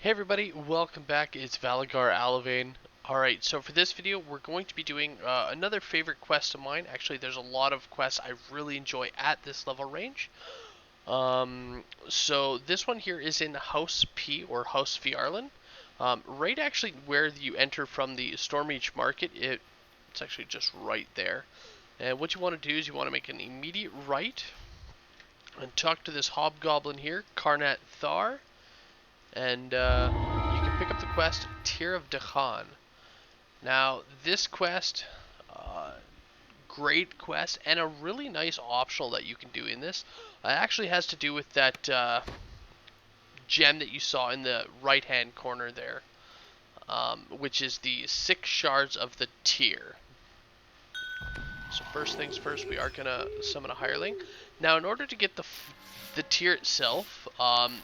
Hey everybody, welcome back. It's Valagar Aloevain. Alright, so for this video, we're going to be doing another favorite quest of mine. Actually, there's a lot of quests I really enjoy at this level range. So this one here is in House P, or House Fjarlin. Right actually where you enter from the Stormreach Market, it's actually just right there. And what you want to do is you want to make an immediate right and talk to this hobgoblin here, Karnat Thar. And you can pick up the quest Tear of Dhakaan. Now, this quest, great quest, and a really nice optional that you can do in this. It actually has to do with that gem that you saw in the right-hand corner there, which is the 6 shards of the Tear. So first things first, we are gonna summon a hireling. Now, in order to get the Tear itself,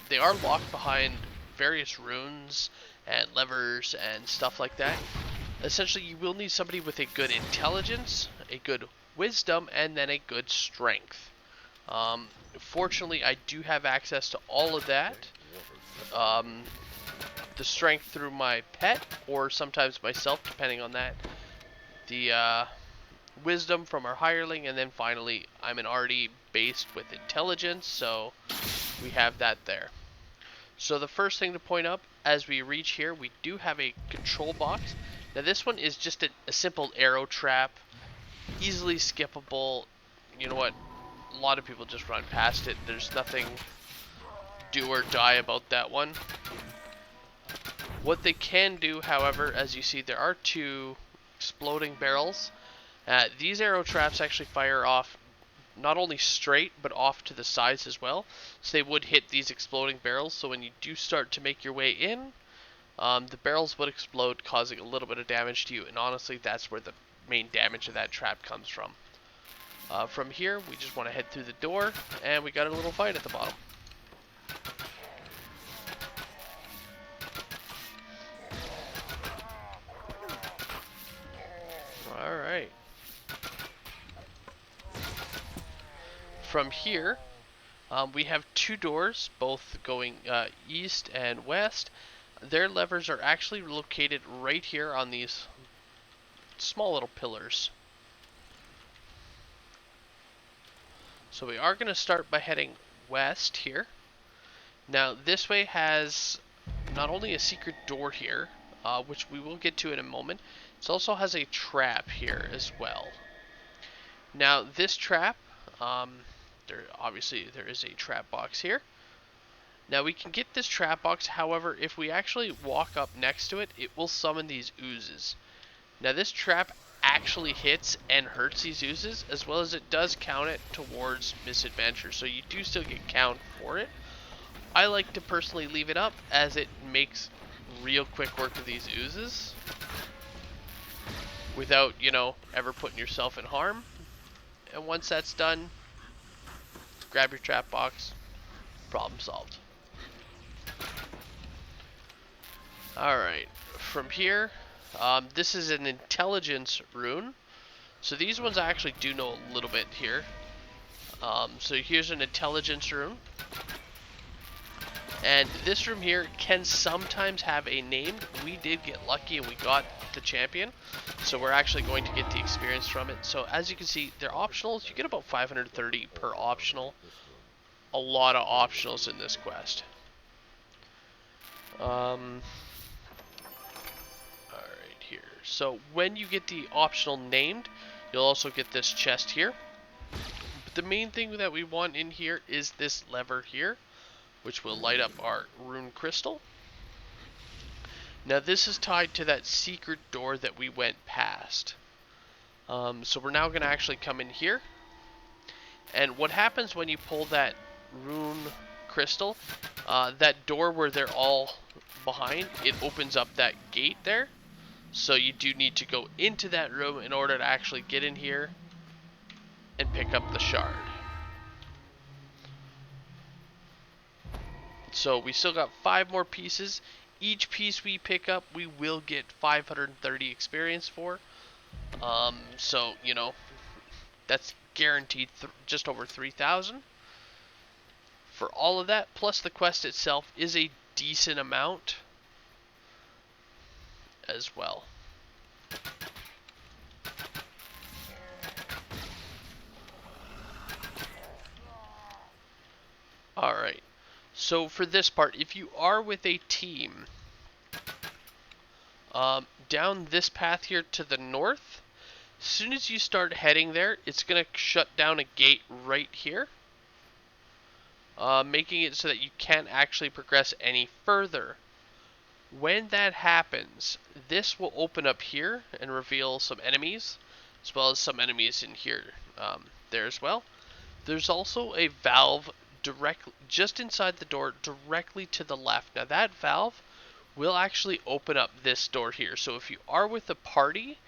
they are locked behind various runes and levers and stuff like that. Essentially, you will need somebody with a good intelligence, a good wisdom, and then a good strength. Fortunately, I do have access to all of that. The strength through my pet, or sometimes myself, depending on that. The wisdom from our hireling, and then finally, I'm an already based with intelligence, so we have that there. So the first thing to point up as we reach here, we do have a control box. Now this one is just a simple arrow trap, easily skippable. You know what? A lot of people just run past it. There's nothing do or die about that one. What they can do, however, as you see, there are 2 exploding barrels. These arrow traps actually fire off not only straight, but off to the sides as well. So they would hit these exploding barrels, so when you do start to make your way in, the barrels would explode, causing a little bit of damage to you, and honestly, that's where the main damage of that trap comes from. From here, we just want to head through the door, and we got a little fight at the bottom. Alright. From here, we have 2 doors, both going east and west. Their levers are actually located right here on these small little pillars. So we are going to start by heading west here. Now this way has not only a secret door here, which we will get to in a moment, it also has a trap here as well. Now this trap, obviously there is a trap box here. Now we can get this trap box, however, if we actually walk up next to it, it will summon these oozes. Now this trap actually hits and hurts these oozes, as well as it does count it towards misadventure, so you do still get count for it. I like to personally leave it up, as it makes real quick work of these oozes without, you know, ever putting yourself in harm. And once that's done, grab your trap box, problem solved. Alright, from here, this is an intelligence rune. So these ones I actually do know a little bit here. So here's an intelligence rune. And this room here can sometimes have a name. We did get lucky and we got the champion. So we're actually going to get the experience from it. So as you can see, they're optionals. You get about 530 per optional. A lot of optionals in this quest. Alright, here. So when you get the optional named, you'll also get this chest here. But the main thing that we want in here is this lever here, which will light up our rune crystal. Now this is tied to that secret door that we went past. So we're now going to actually come in here. And what happens when you pull that rune crystal, that door where they're all behind, it opens up that gate there. So you do need to go into that room in order to actually get in here and pick up the shard. So we still got 5 more pieces. Each piece we pick up, we will get 530 experience for. So, you know, that's guaranteed just over 3,000. For all of that, plus the quest itself is a decent amount. as well. Alright, so for this part, if you are with a team, down this path here to the north, as soon as you start heading there, it's going to shut down a gate right here, making it so that you can't actually progress any further. When that happens, this will open up here and reveal some enemies, as well as some enemies in here, there as well. There's also a valve just inside the door, directly to the left. Now that valve will actually open up this door here. So if you are with a party,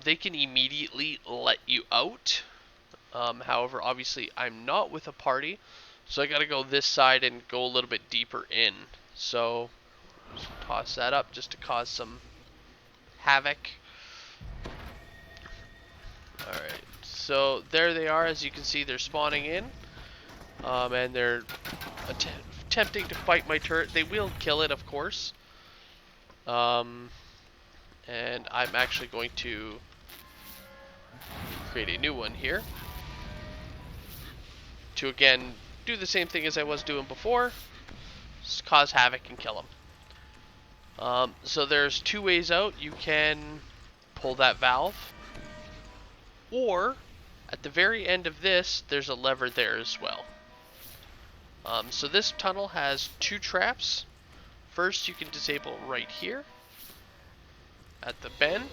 they can immediately let you out. However, obviously I'm not with a party, so I gotta go this side and go a little bit deeper in. So just toss that up just to cause some havoc. Alright, so there they are. As you can see, they're spawning in. And they're attempting to fight my turret. They will kill it, of course. And I'm actually going to create a new one here to again do the same thing as I was doing before, just cause havoc and kill them. So there's two ways out. You can pull that valve, or at the very end of this, there's a lever there as well. So this tunnel has two traps. First, you can disable right here at the bend.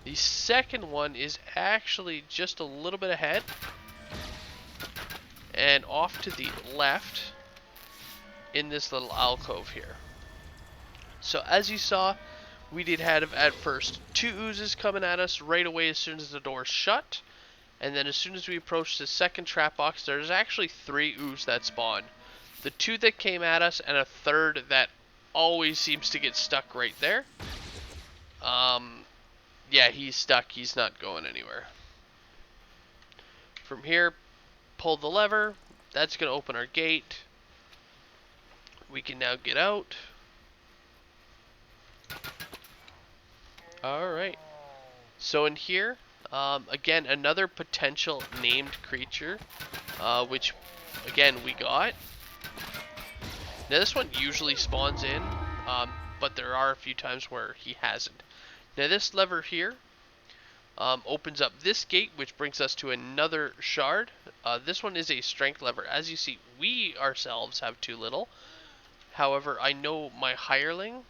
The second one is actually just a little bit ahead and off to the left in this little alcove here. So as you saw, we did have at first two oozes coming at us right away as soon as the door shut. And then as soon as we approach the second trap box, there's actually three ooze that spawn. The two that came at us and a third that always seems to get stuck right there. Yeah, he's stuck. He's not going anywhere. From here, pull the lever. That's going to open our gate. We can now get out. Alright. So in here, again, another potential named creature, which, again, we got. Now this one usually spawns in, but there are a few times where he hasn't. Now this lever here opens up this gate, which brings us to another shard. This one is a strength lever. As you see, we ourselves have too little. However, I know my hireling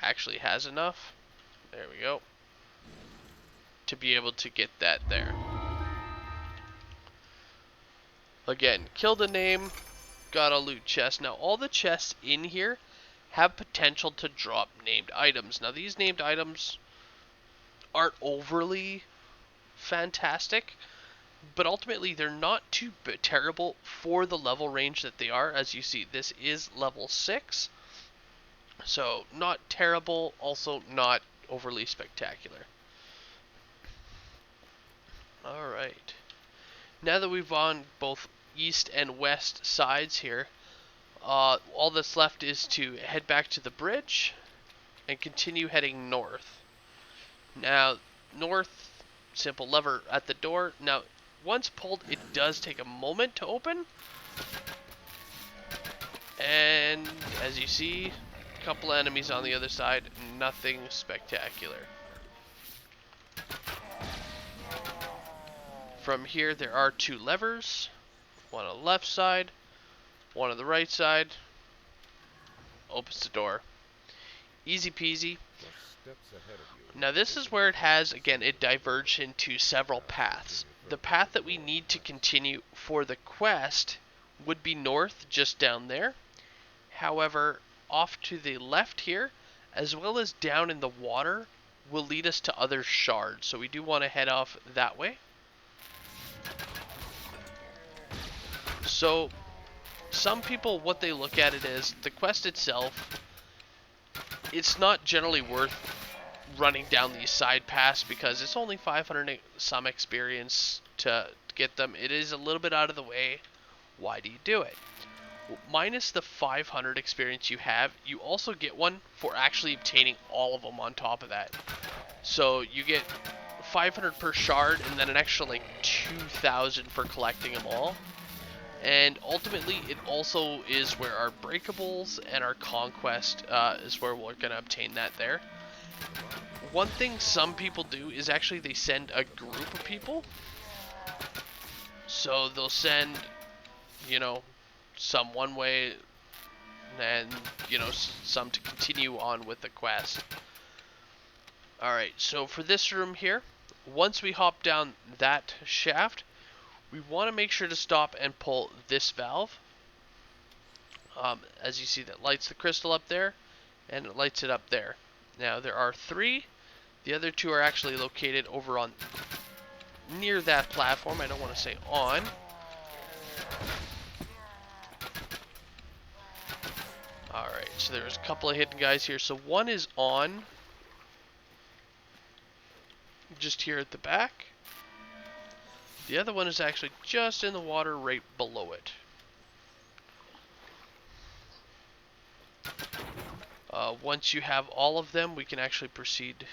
actually has enough. There we go. To be able to get that there. Again, killed a name, got a loot chest. Now all the chests in here have potential to drop named items. Now these named items aren't overly fantastic, but ultimately they're not too terrible for the level range that they are. As you see, this is level 6. So not terrible, also not overly spectacular. Alright. Now that we've on both east and west sides here, all that's left is to head back to the bridge and continue heading north. Now, north, simple lever at the door. Now, once pulled, it does take a moment to open. And as you see, a couple enemies on the other side, nothing spectacular. From here, there are two levers, one on the left side, one on the right side. Opens the door. Easy peasy. Now this is where it has, again, it diverged into several paths. The path that we need to continue for the quest would be north, just down there. However, off to the left here, as well as down in the water, will lead us to other shards. So we do want to head off that way. So, some people, what they look at it is, the quest itself, it's not generally worth running down these side paths because it's only 500 some experience to get them. It is a little bit out of the way. Why do you do it? minus the 500 experience you have, you also get one for actually obtaining all of them on top of that. So you get 500 per shard, and then an extra like 2,000 for collecting them all. And ultimately, it also is where our breakables and our conquest is where we're going to obtain that there. One thing some people do is actually they send a group of people. So they'll send, you know, some one way and, you know, some to continue on with the quest. Alright, so for this room here, once we hop down that shaft, we want to make sure to stop and pull this valve. As you see, that lights the crystal up there, and it lights it up there. Now, there are 3. The other 2 are actually located over on near that platform. I don't want to say on. Alright, so there's a couple of hidden guys here. So one is on, just here at the back. The other one is actually just in the water right below it. Once you have all of them, we can actually proceed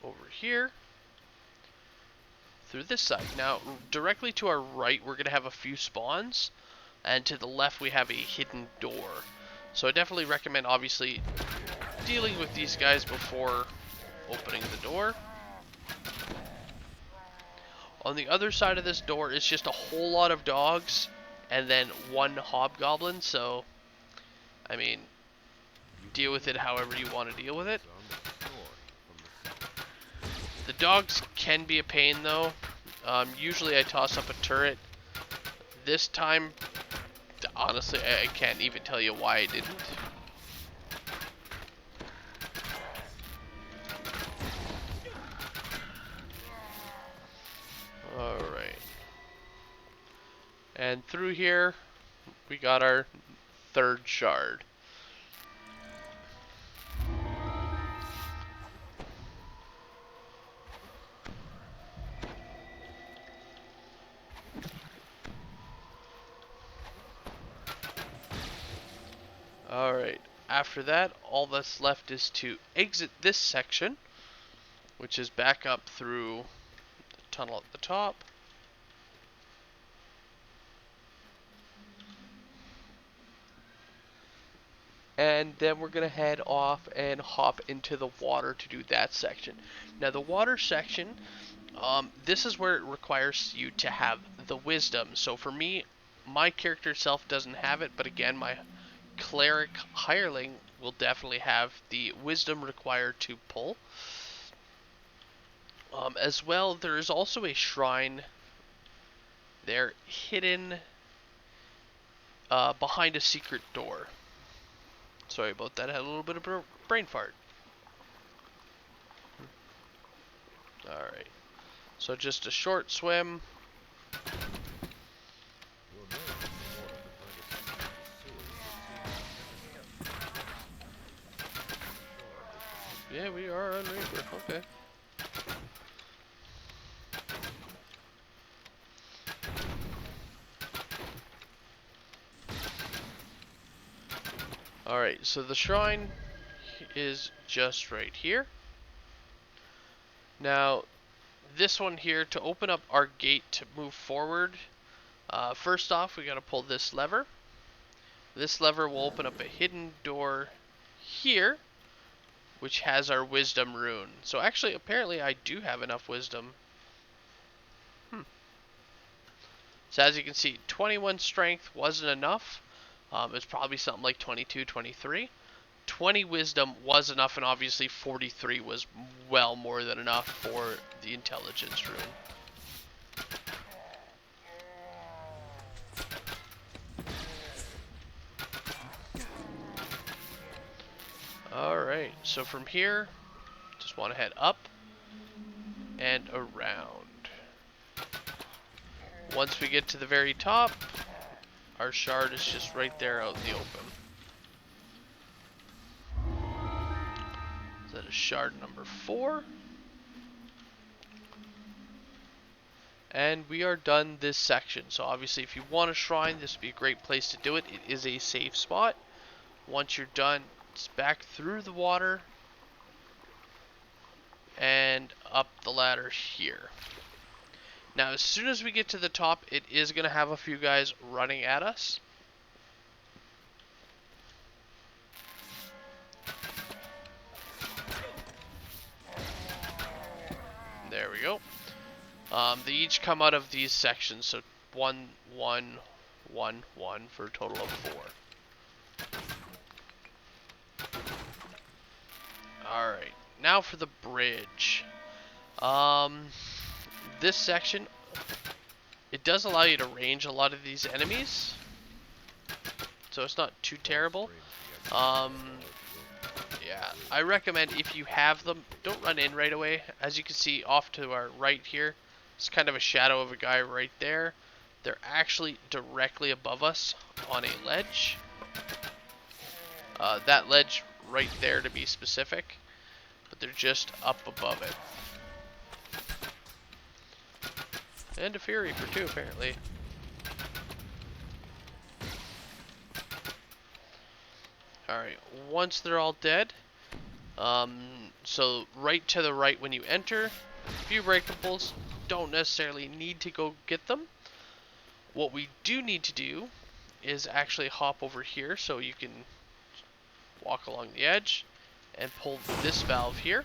over here through this side. Now, directly to our right, we're going to have a few spawns, and to the left, we have a hidden door. So I definitely recommend, obviously, dealing with these guys before opening the door. On the other side of this door is just a whole lot of dogs, and then one hobgoblin, so, I mean, deal with it however you want to deal with it. The dogs can be a pain, though. Usually I toss up a turret. This time, honestly, I can't even tell you why I didn't. Alright. And through here, we got our 3rd shard. Alright, after that, all that's left is to exit this section, which is back up through the tunnel at the top. And then we're going to head off and hop into the water to do that section. Now, the water section, this is where it requires you to have the wisdom. So for me, my character itself doesn't have it, but again, my cleric hireling will definitely have the wisdom required to pull. As well, there is also a shrine there hidden behind a secret door. Sorry about that, I had a little bit of a brain fart. Alright, so just a short swim. Yeah, we are on Reaper, okay. Alright, so the shrine is just right here. Now, this one here, to open up our gate to move forward, first off, we gotta pull this lever. This lever will open up a hidden door here, which has our wisdom rune. So actually, apparently I do have enough wisdom. So as you can see, 21 strength wasn't enough. It's probably something like 22, 23. 20 wisdom was enough, and obviously 43 was well more than enough for the intelligence rune. Alright, so from here, just want to head up and around. Once we get to the very top, our shard is just right there out in the open. That is shard number 4. And we are done this section. So obviously if you want a shrine, this would be a great place to do it. It is a safe spot. Once you're done, it's back through the water and up the ladder here. Now as soon as we get to the top, it is going to have a few guys running at us. There we go. They each come out of these sections, so 1, 1, 1, 1 for a total of 4. Alright, now for the bridge. This section, it does allow you to range a lot of these enemies, so it's not too terrible. Yeah, I recommend if you have them, don't run in right away. As you can see off to our right here, it's kind of a shadow of a guy right there. They're actually directly above us on a ledge. That ledge right there to be specific, but they're just up above it. And a Fury Reaper too, apparently. Alright, once they're all dead, so right to the right when you enter, a few breakables, don't necessarily need to go get them. What we do need to do is actually hop over here so you can walk along the edge and pull this valve here.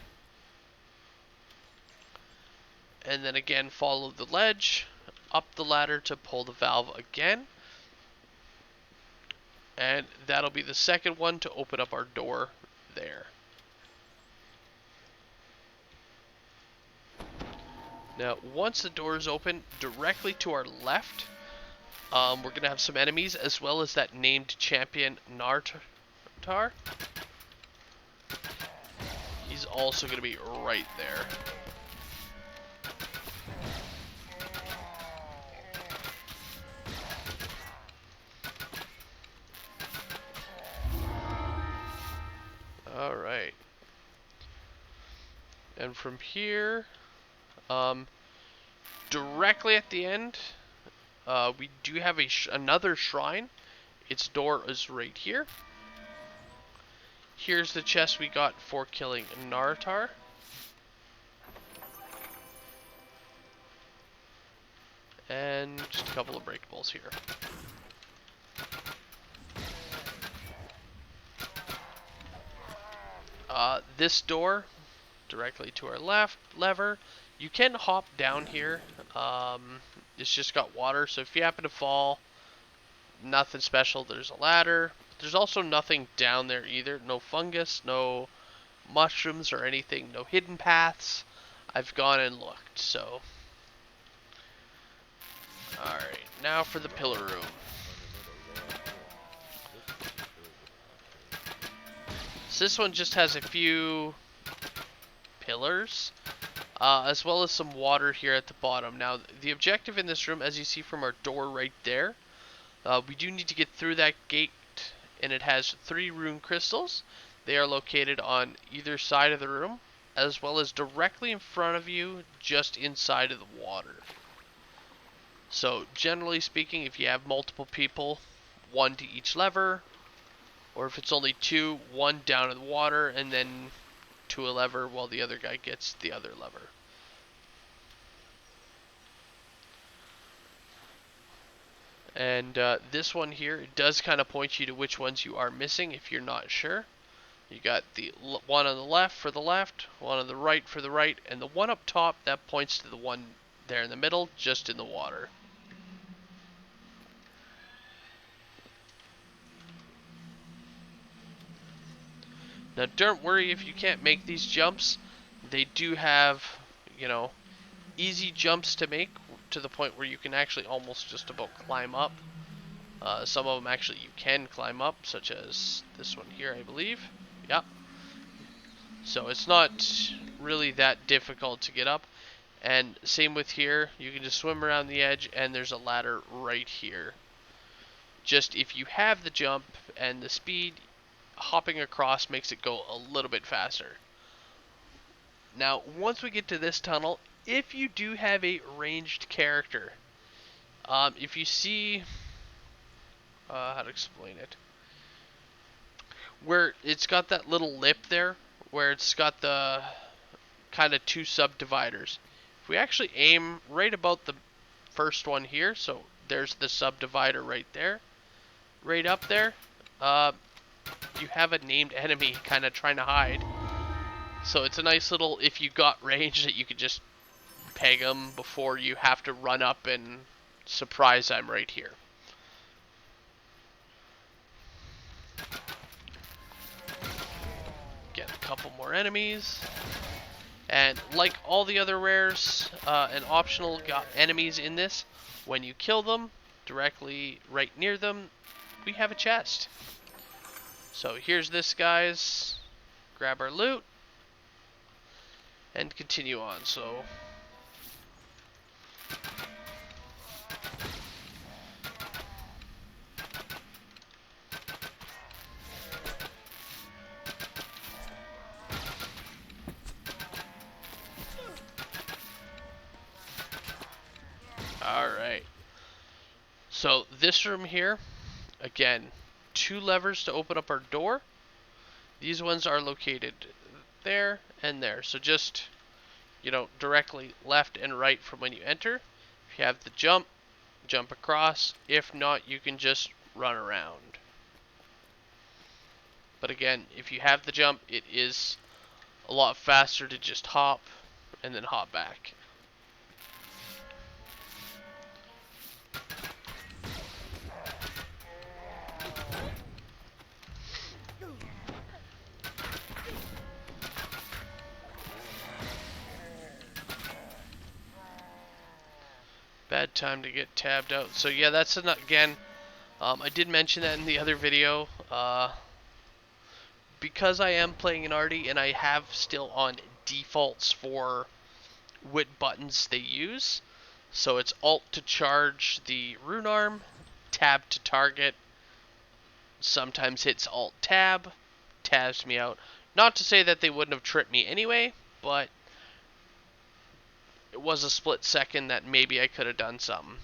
And then again follow the ledge up the ladder to pull the valve again. And that'll be the second one to open up our door there. Now, once the door is open, directly to our left, we're going to have some enemies, as well as that named champion, Nartar. He's also going to be right there. Alright. And from here, directly at the end, we do have another shrine. Its door is right here. Here's the chest we got for killing Nartar. And just a couple of breakables here. This door, directly to our left, lever. You can hop down here. It's just got water, so if you happen to fall, nothing special. There's a ladder. There's also nothing down there either. No fungus, no mushrooms or anything. No hidden paths. I've gone and looked, so. Alright, now for the pillar room. So this one just has a few pillars, as well as some water here at the bottom. Now, the objective in this room, as you see from our door right there, we do need to get through that gate, and it has 3 rune crystals. They are located on either side of the room, as well as directly in front of you, just inside of the water. So, generally speaking, if you have multiple people, 1 to each lever, or if it's only 2, 1 down in the water, and then to a lever while the other guy gets the other lever. And this one here, it does kind of point you to which ones you are missing if you're not sure. You got the one on the left for the left, one on the right for the right, and the one up top that points to the one there in the middle, just in the water. Now don't worry if you can't make these jumps. They do have, you know, easy jumps to make to the point where you can actually almost just about climb up. Some of them actually you can climb up, such as this one here, I believe. Yeah. So it's not really that difficult to get up. And same with here, you can just swim around the edge and there's a ladder right here. Just if you have the jump and the speed, hopping across makes it go a little bit faster. Now, once we get to this tunnel, if you do have a ranged character, if you see, how to explain it, where it's got that little lip there, where it's got the kind of two subdividers. If we actually aim right about the first one here, so there's the subdivider right there, right up there, you have a named enemy kind of trying to hide. So it's a nice little, if you got range, that you could just peg them before you have to run up and surprise I'm right here. Get a couple more enemies. And like all the other rares and optional enemies in this, when you kill them, directly right near them, we have a chest. So here's this, guys. Grab our loot and continue on. So alright. So this room here, again, 2 levers to open up our door. These ones are located there and there. So just, you know, directly left and right from when you enter. If you have the jump, jump across. If not, you can just run around. But again, if you have the jump, it is a lot faster to just hop and then hop back. Bad time to get tabbed out. So yeah, that's again, I did mention that in the other video. Because I am playing an arty and I have still on defaults for what buttons they use. So it's Alt to charge the rune arm, Tab to target, sometimes hits Alt Tab, tabs me out. Not to say that they wouldn't have tripped me anyway, but it was a split second that maybe I could have done something.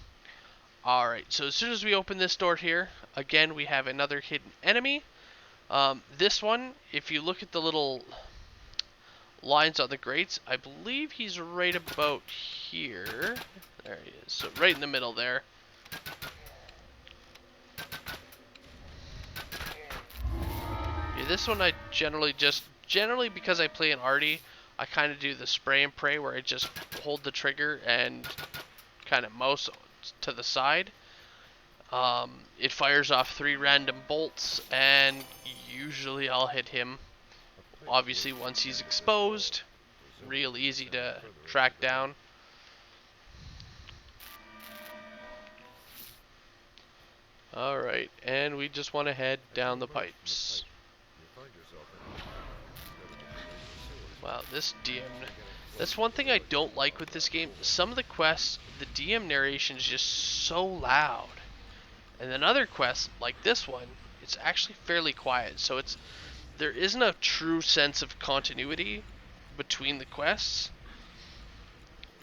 Alright, so as soon as we open this door here, again we have another hidden enemy. This one, if you look at the little lines on the grates, I believe he's right about here. There he is, so right in the middle there. Yeah, this one I generally because I play an arty, I kind of do the spray and pray where I just hold the trigger and kind of mouse to the side. It fires off 3 random bolts, and usually I'll hit him. Obviously, once he's exposed, real easy to track down. Alright, and we just want to head down the pipes. Wow, this DM... That's one thing I don't like with this game. Some of the quests, the DM narration is just so loud. And then other quests, like this one, it's actually fairly quiet. So there isn't a true sense of continuity between the quests.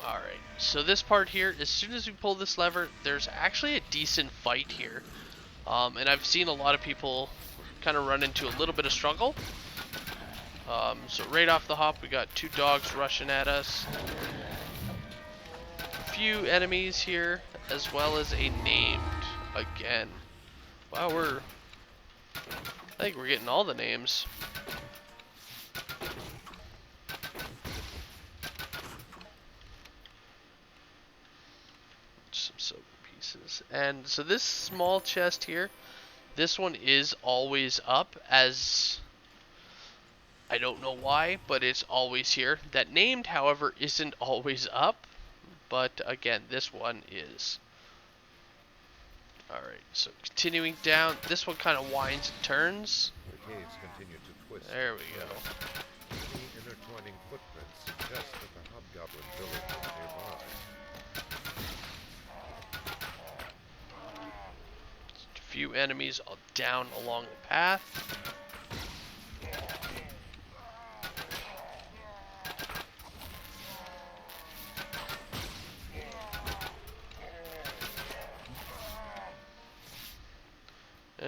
Alright, so this part here, as soon as we pull this lever, there's actually a decent fight here. And I've seen a lot of people kind of run into a little bit of struggle. So right off the hop, we got 2 dogs rushing at us. A few enemies here, as well as a named again. Wow, I think we're getting all the names. Some silver pieces. And so this small chest here, this one is always up, as I don't know why, but it's always here. That named, however, isn't always up, but again, this one is. Alright, so continuing down, this one kind of winds and turns. The caves continue to twist. There we go. Many intertwining footprints suggest that the hobgoblin village is nearby. Just a few enemies down along the path.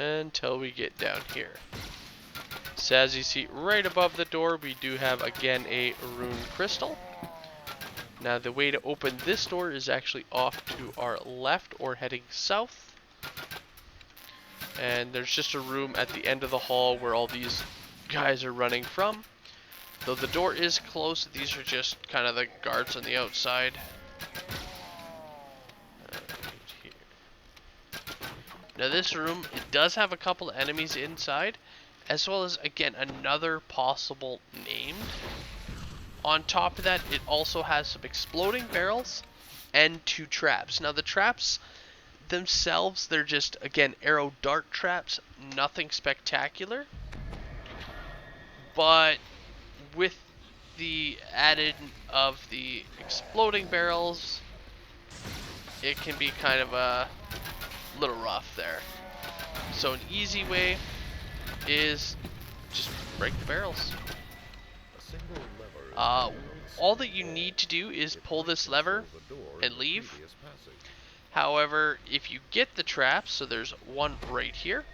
until we get down here. So as you see right above the door, we do have again a rune crystal. Now the way to open this door is actually off to our left or heading south. And there's just a room at the end of the hall where all these guys are running from. Though the door is closed, these are just kind of the guards on the outside. Now this room, it does have a couple of enemies inside, as well as, again, another possible named. On top of that, it also has some exploding barrels and 2 traps. Now the traps themselves, they're just, again, arrow dart traps, nothing spectacular. But with the added of the exploding barrels, it can be kind of a little rough there. So an easy way is just break the barrels. All that you need to do is pull this lever and leave. However, if you get the traps, so there's one right here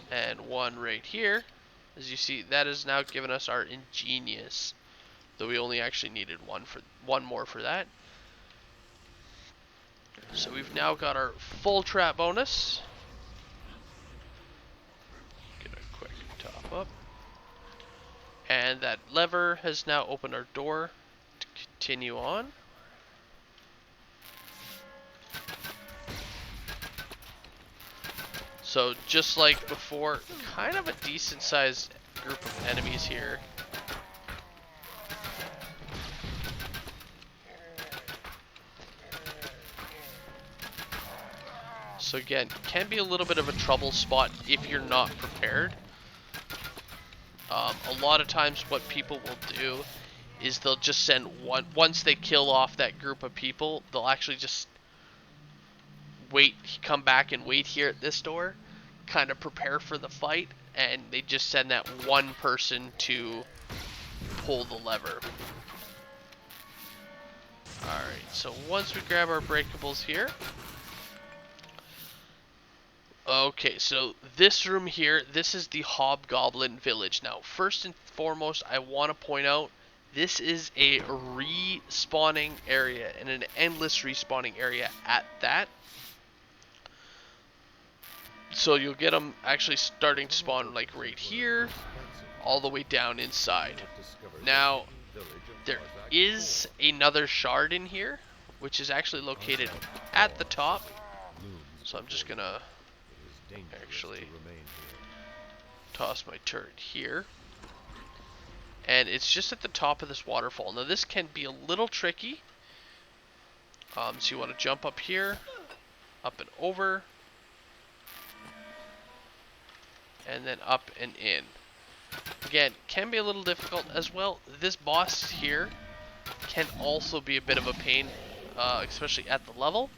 and one right here, as you see, that has now given us our ingenious, though we only actually needed one more for that. So we've now got our full trap bonus. Get a quick top up. And that lever has now opened our door to continue on. So just like before, kind of a decent sized group of enemies here. So again, can be a little bit of a trouble spot if you're not prepared. A lot of times what people will do is they'll just send once they kill off that group of people, they'll actually just come back and wait here at this door, kind of prepare for the fight, and they just send that one person to pull the lever. Alright, so once we grab our breakables here. Okay, so this room here, this is the Hobgoblin Village. Now, first and foremost, I want to point out, this is a respawning area, and an endless respawning area at that. So you'll get them actually starting to spawn like right here, all the way down inside. Now, there is another shard in here, which is actually located at the top. So I'm just gonna actually toss my turret here, and it's just at the top of this waterfall. Now this can be a little tricky, so you want to jump up here, up and over, and then up and in. Again, can be a little difficult as well. This boss here can also be a bit of a pain, especially at the level.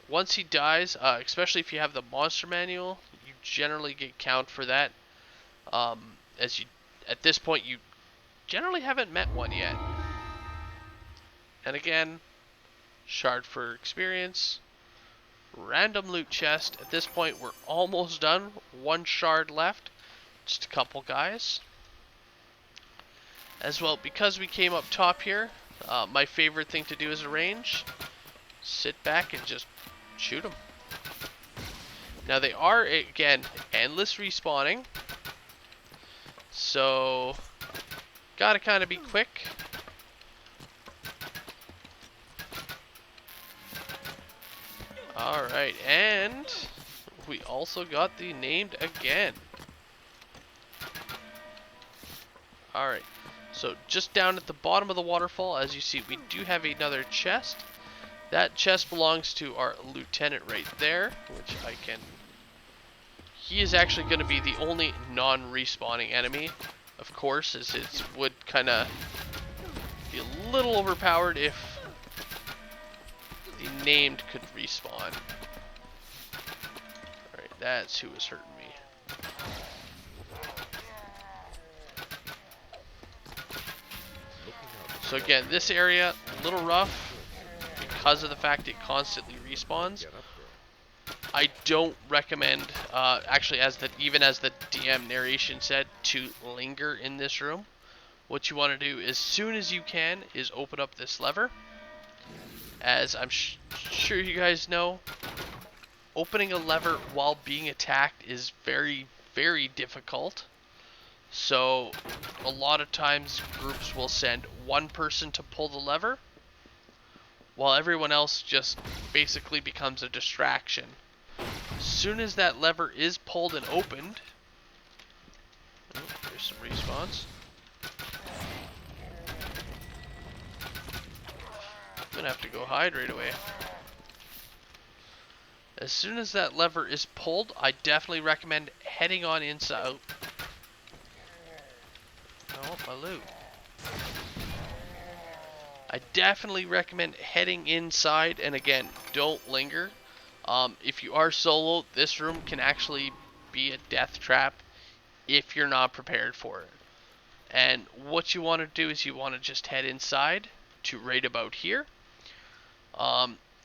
Once he dies, especially if you have the monster manual, you generally get count for that. As you, at this point, you generally haven't met one yet. And again, shard for experience, random loot chest. At this point, we're almost done. One shard left, just a couple guys. As well, because we came up top here, my favorite thing to do as a range, sit back and just shoot them. Now they are, again, endless respawning, so gotta kind of be quick. Alright, and we also got the named again. Alright, so just down at the bottom of the waterfall, as you see, we do have another chest. That chest belongs to our lieutenant right there, which I can... He is actually going to be the only non-respawning enemy, of course, as it would kind of be a little overpowered if the named could respawn. Alright, that's who was hurting me. So again, this area, a little rough, because of the fact it constantly respawns. I don't recommend, actually, even as the DM narration said, to linger in this room. What you want to do as soon as you can is open up this lever. As I'm sure you guys know, opening a lever while being attacked is very, very difficult. So a lot of times groups will send one person to pull the lever, while everyone else just basically becomes a distraction. As soon as that lever is pulled and opened, oh, there's some respawns. I'm gonna have to go hide right away. As soon as that lever is pulled, I definitely recommend heading on inside. I want my loot. I definitely recommend heading inside, and again, don't linger. If you are solo, this room can actually be a death trap if you're not prepared for it. And what you want to do is you want to just head inside to right about here.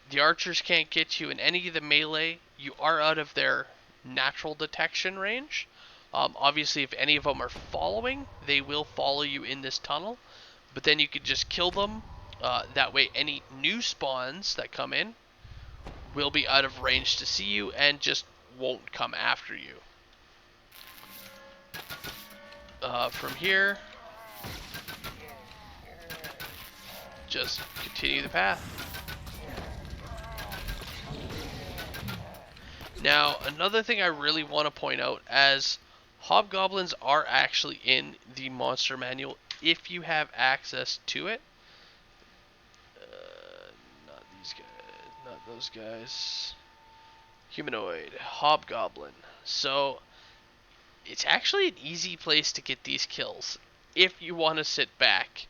The archers can't get you in any of the melee. You are out of their natural detection range. Obviously, if any of them are following, they will follow you in this tunnel. But then you could just kill them. That way, any new spawns that come in will be out of range to see you and just won't come after you. From here, just continue the path. Now, another thing I really want to point out, as hobgoblins are actually in the monster manual if you have access to it. Not these guys, not those guys. Humanoid, hobgoblin. So, it's actually an easy place to get these kills if you want to sit back.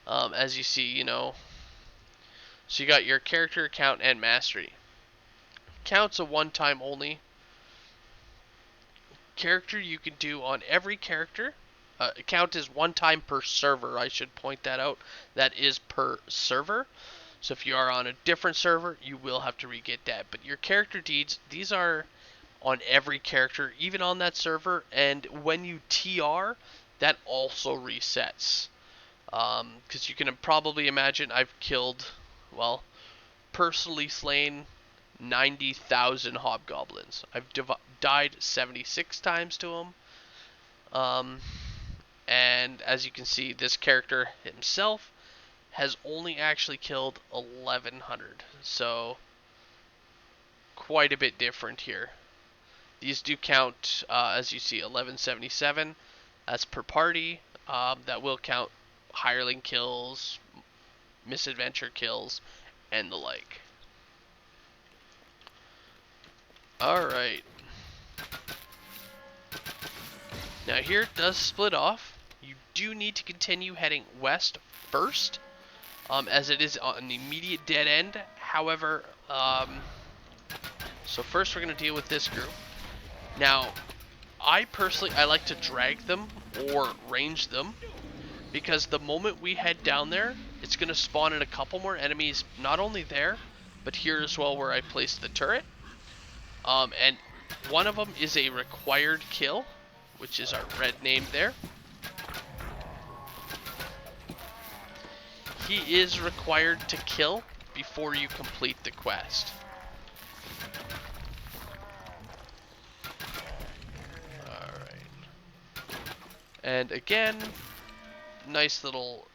As you see, you know. So you got your character, account, and mastery. Count's a one-time only. Character you can do on every character. Account is one time per server. I should point that out. That is per server. So if you are on a different server, you will have to re-get that. But your character deeds, these are on every character, even on that server. And when you TR, that also resets. Because you can probably imagine I've killed, well, personally slain 90,000 hobgoblins. I've died 76 times to them. And as you can see, this character himself has only actually killed 1,100. So, quite a bit different here. These do count, as you see, 1177. That's per party. That will count hireling kills, misadventure kills, and the like. Alright. Now here it does split off. You do need to continue heading west first, as it is on the immediate dead end. However, so first we're going to deal with this group. Now, I like to drag them or range them, because the moment we head down there, it's going to spawn in a couple more enemies, not only there, but here as well where I placed the turret. And one of them is a required kill, which is our red name there. He is required to kill before you complete the quest. Alright. And again, nice little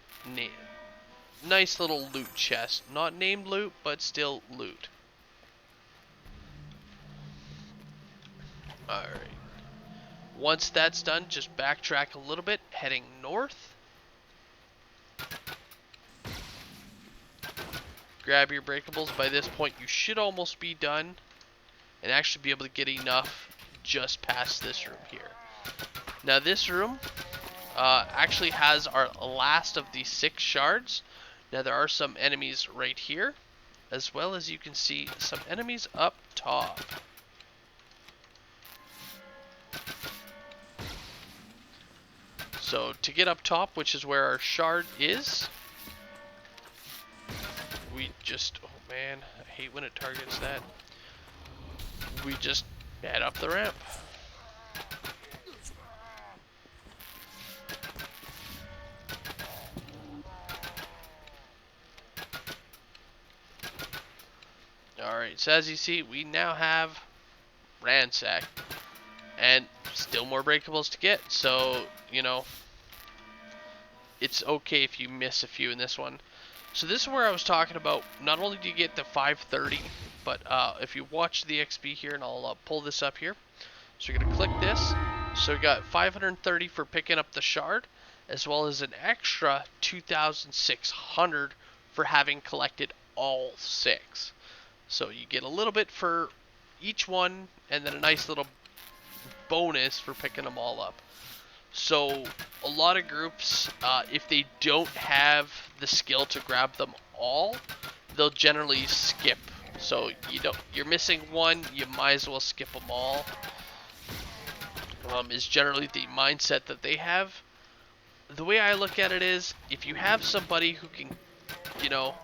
loot chest. Not named loot, but still loot. Alright. Once that's done, just backtrack a little bit, heading north. Grab your breakables. By this point, you should almost be done and actually be able to get enough just past this room here. Now, this room actually has our last of the 6 shards. Now, there are some enemies right here, as well as you can see some enemies up top. So to get up top, which is where our shard is, we just, oh man, I hate when it targets that. we just head up the ramp. Alright, so as you see, we now have Ransack. And still more breakables to get, so, you know, it's okay if you miss a few in this one. So this is where I was talking about, not only do you get the 530, but if you watch the XP here, and I'll pull this up here. So you're going to click this. So we got 530 for picking up the shard, as well as an extra 2,600 for having collected all 6. So you get a little bit for each one, and then a nice little bonus for picking them all up. So a lot of groups, if they don't have the skill to grab them all, they'll generally skip. So you're missing one, you might as well skip them all. Is generally the mindset that they have. The way I look at it is, if you have somebody who can, you know,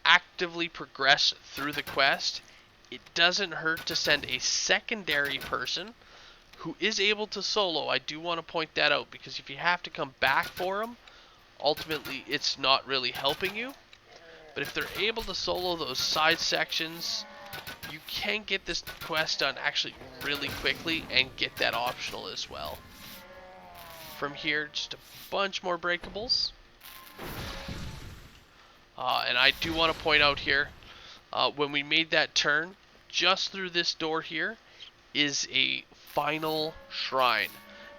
actively progress through the quest, it doesn't hurt to send a secondary person who is able to solo. I do want to point that out, because if you have to come back for them, ultimately it's not really helping you. But if they're able to solo those side sections, you can get this quest done actually really quickly and get that optional as well. From here, just a bunch more breakables. And I do want to point out here, when we made that turn, just through this door here is a final shrine.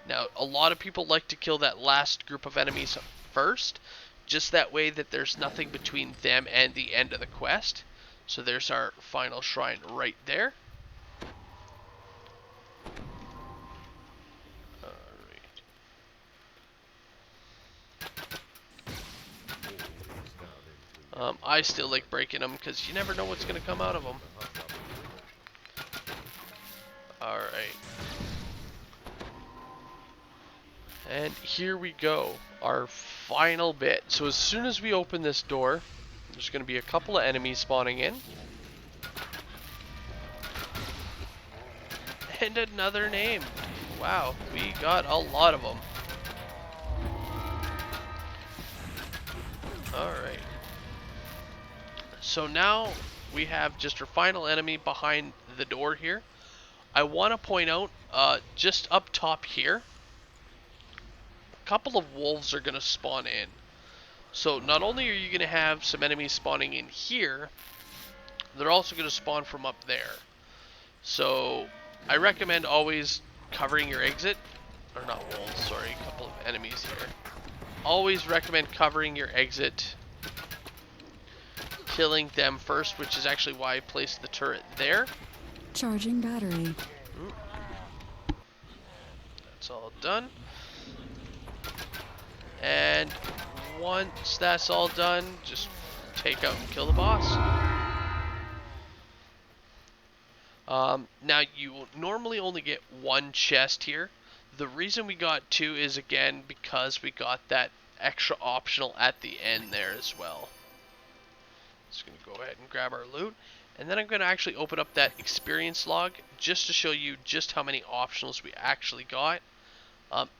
Now, a lot of people like to kill that last group of enemies first, just that way that there's nothing between them and the end of the quest. So there's our final shrine right there. I still like breaking them because you never know what's going to come out of them. Alright. And here we go, our final bit. So as soon as we open this door, there's going to be a couple of enemies spawning in. And another name. Wow, we got a lot of them. Alright. So now we have just our final enemy behind the door here. I want to point out, just up top here, a couple of wolves are going to spawn in. So not only are you going to have some enemies spawning in here, they're also going to spawn from up there. So I recommend always covering your exit. Or not wolves, sorry, a couple of enemies here. Always recommend covering your exit, killing them first, which is actually why I placed the turret there. Charging battery. That's all done. And once that's all done, just take out and kill the boss. Now you will normally only get one chest here. The reason we got 2 is again because we got that extra optional at the end there as well. Just gonna go ahead and grab our loot, and then I'm gonna actually open up that experience log just to show you just how many optionals we actually got.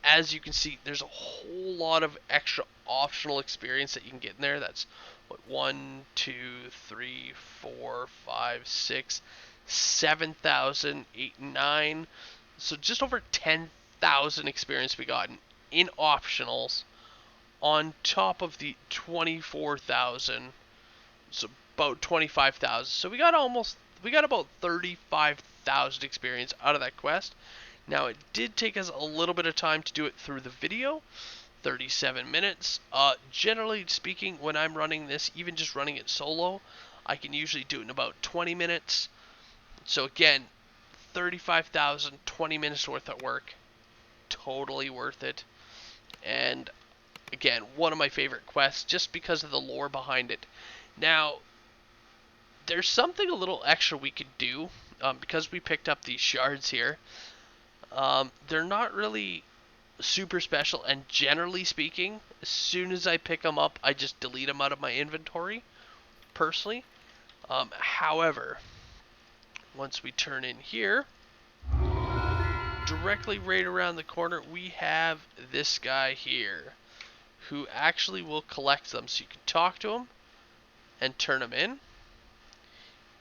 As you can see, there's a whole lot of extra optional experience that you can get in there. That's what, 1, 2, 3, 4, 5, 6, 7,000, 8, 9. So just over 10,000 experience we got in optionals, on top of the 24,000. So about 25,000. So we got about 35,000 experience out of that quest. Now it did take us a little bit of time to do it through the video, 37 minutes. Generally speaking, when I'm running this, even just running it solo, I can usually do it in about 20 minutes. So again, 35,000, 20 minutes worth of work, totally worth it. And again, one of my favorite quests just because of the lore behind it. Now, there's something a little extra we could do, because we picked up these shards here. They're not really super special, and generally speaking, as soon as I pick them up, I just delete them out of my inventory, personally. However, once we turn in here, directly right around the corner, we have this guy here who actually will collect them. So you can talk to him and turn them in.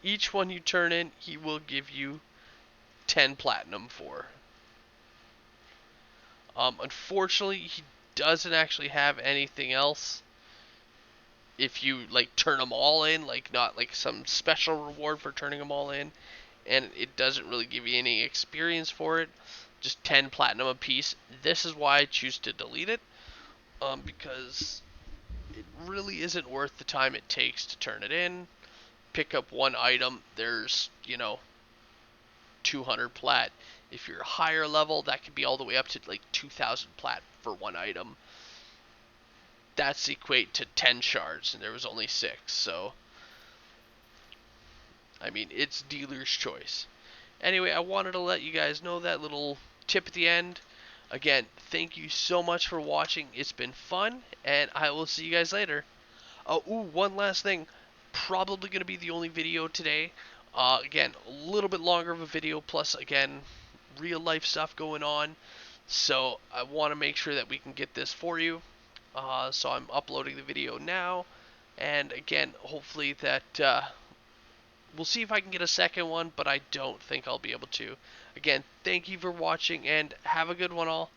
Each one you turn in, he will give you 10 platinum for. Unfortunately, he doesn't actually have anything else. If you like turn them all in, like not like some special reward for turning them all in, and it doesn't really give you any experience for it, just 10 platinum a piece. This is why I choose to delete it, because it really isn't worth the time it takes to turn it in. Pick up one item, there's 200 plat. If you're higher level, that could be all the way up to like 2,000 plat for one item. That's equate to 10 shards, and there was only 6, so I mean, it's dealer's choice. Anyway, I wanted to let you guys know that little tip at the end. Again, thank you so much for watching. It's been fun, and I will see you guys later. Oh, one last thing. Probably going to be the only video today. Again, a little bit longer of a video, plus, again, real life stuff going on. So I want to make sure that we can get this for you. So I'm uploading the video now. And again, hopefully that we'll see if I can get a second one, but I don't think I'll be able to. Again, thank you for watching, and have a good one all.